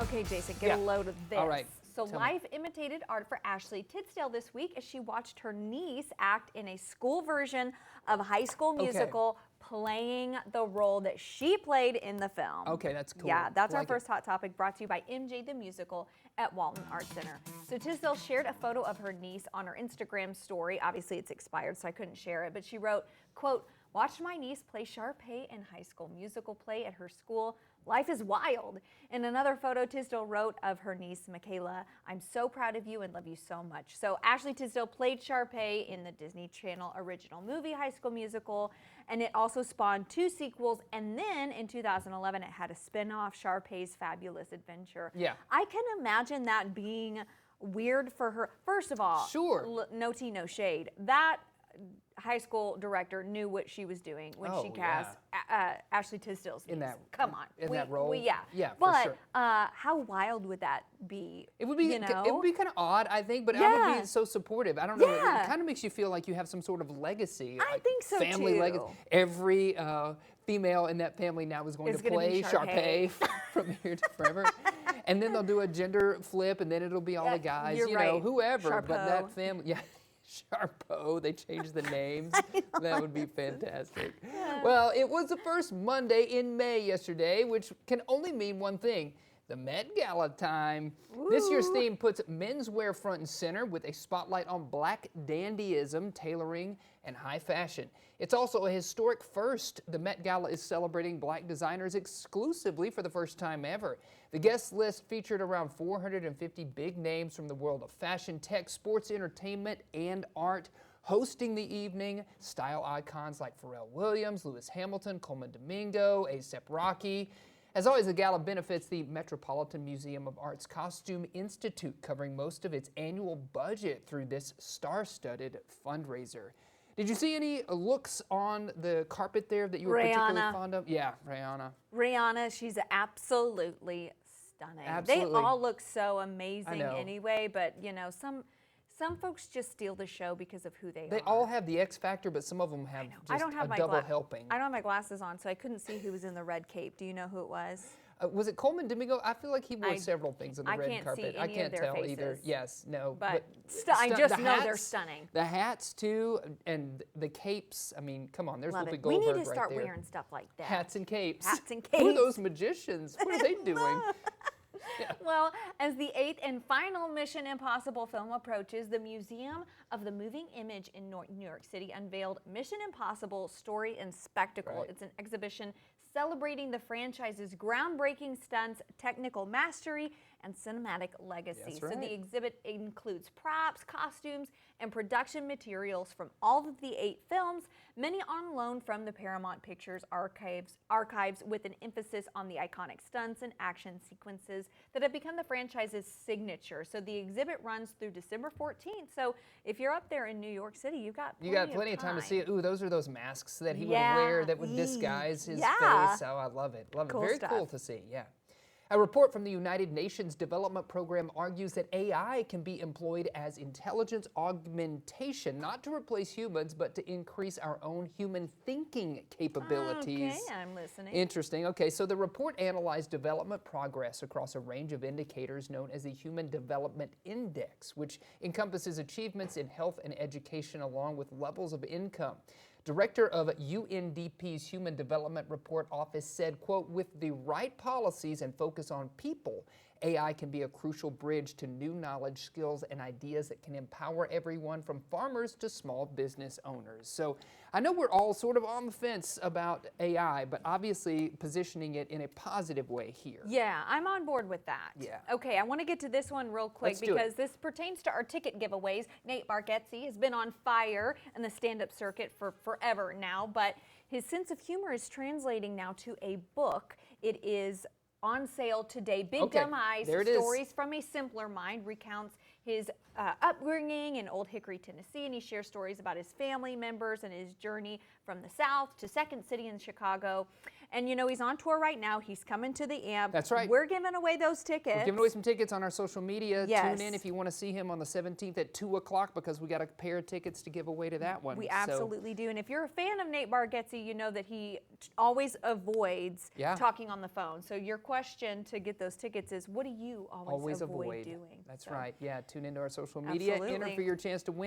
Okay, Jason, get a load of this. All right. So Tell me. life imitated art for Ashley Tisdale this week as she watched her niece act in a school version of High School Musical, playing the role that she played in the film. Okay, that's cool. Yeah, that's our Like first hot topic, brought to you by MJ the Musical at Walton Art Center. So Tisdale shared a photo of her niece on her Instagram story. Obviously it's expired, so I couldn't share it, but she wrote, quote, "Watched my niece play Sharpay in High School Musical play at her school. Life is wild." In another photo, Tisdale wrote of her niece, Michaela, "I'm so proud of you and love you so much." So Ashley Tisdale played Sharpay in the Disney Channel original movie High School Musical, and it also spawned 2 sequels, and then in 2011 it had a spin-off, Sharpay's Fabulous Adventure. Yeah. I can imagine that being weird for her. First of all, Sure. no tea, no shade. That high school director knew what she was doing when she cast Ashley Tisdale's niece. Come on, in that role. yeah, for but sure. how wild would that be? It would be, you know? it would be kind of odd, I think, but I Yeah. would be so supportive. I don't know. Yeah. It kind of makes you feel like you have some sort of legacy. I like think so, family too. legacy. Every female in that family now is going to play Sharpay from here to forever. And then they'll do a gender flip, and then it'll be all the guys, you're you right. know, whoever. Sharpo. But that family, yeah. Sharpo, they changed the names. That would be fantastic. Well, it was the first Monday in May yesterday, which can only mean one thing: the Met Gala time. This year's theme puts menswear front and center with a spotlight on black dandyism, tailoring, and high fashion. It's also a historic first. The Met Gala is celebrating black designers exclusively for the first time ever. The guest list featured around 450 big names from the world of fashion, tech, sports, entertainment, and art. Hosting the evening, style icons like Pharrell Williams, Lewis Hamilton, Coleman Domingo, A$AP Rocky. As always, the gala benefits the Metropolitan Museum of Art's Costume Institute, covering most of its annual budget through this star-studded fundraiser. Did you see any looks on the carpet there that you were particularly fond of? Yeah, Rihanna. Rihanna, she's absolutely stunning. Absolutely. They all look so amazing know. anyway, but you know, some folks just steal the show because of who they are. They all have the X factor, but some of them have just a double helping. I don't have my glasses on, so I couldn't see who was in the red cape. Do you know who it was? Was it Coleman Domingo? I feel like he wore several things on the red can't carpet. see I any can't of their tell faces. either. Yes, no. But I just know they're stunning. The hats too, and the capes. I mean, come on, there's Love Whoopi it. Goldberg We need to right start there. wearing stuff like that. Hats and capes. Hats and Who are capes. those magicians? What are they doing? Well, as the 8th and final Mission Impossible film approaches, the Museum of the Moving Image in New York City unveiled Mission Impossible Story and Spectacle. Right. It's an exhibition celebrating the franchise's groundbreaking stunts, technical mastery, and cinematic legacy. That's So right. the exhibit includes props, costumes, and production materials from all of the 8 films, many on loan from the Paramount Pictures archives with an emphasis on the iconic stunts and action sequences that have become the franchise's signature. So the exhibit runs through December 14th. So if you're up there in New York City, you've got plenty of time to see it. Ooh, those are those masks that he would Yeah. wear that would disguise his Yeah. face. Oh, I love it. Love Cool it. Very stuff. cool to see. Yeah. A report from the United Nations Development Program argues that AI can be employed as intelligence augmentation, not to replace humans, but to increase our own human thinking capabilities. Okay, I'm listening. Interesting. Okay, so the report analyzed development progress across a range of indicators known as the Human Development Index, which encompasses achievements in health and education along with levels of income. Director of UNDP's Human Development Report Office said, quote, "With the right policies and focus on people, AI can be a crucial bridge to new knowledge, skills, and ideas that can empower everyone from farmers to small business owners." So I know we're all sort of on the fence about AI, but obviously positioning it in a positive way here. Yeah, I'm on board with that. Yeah. Okay, I want to get to this one real quick Let's do it. because this pertains to our ticket giveaways. Nate Bargatze has been on fire in the stand-up circuit for forever now, but his sense of humor is translating now to a book. It is on sale today. Big Dumb Eyes, there it is. Stories from a Simpler Mind, recounts his upbringing in Old Hickory, Tennessee, and he shares stories about his family members and his journey from the South to Second City in Chicago. And you know, he's on tour right now. He's coming to the Amp. That's right. We're giving away those tickets. We're giving away some tickets on our social media. Yes. Tune in if you want to see him on the 17th at 2 o'clock because we got a pair of tickets to give away to that one. We absolutely do. And if you're a fan of Nate Bargatze, you know that he always avoids talking on the phone. So your question to get those tickets is, what do you always avoid doing? That's right. Yeah, tune into our social media. Absolutely. Enter for your chance to win.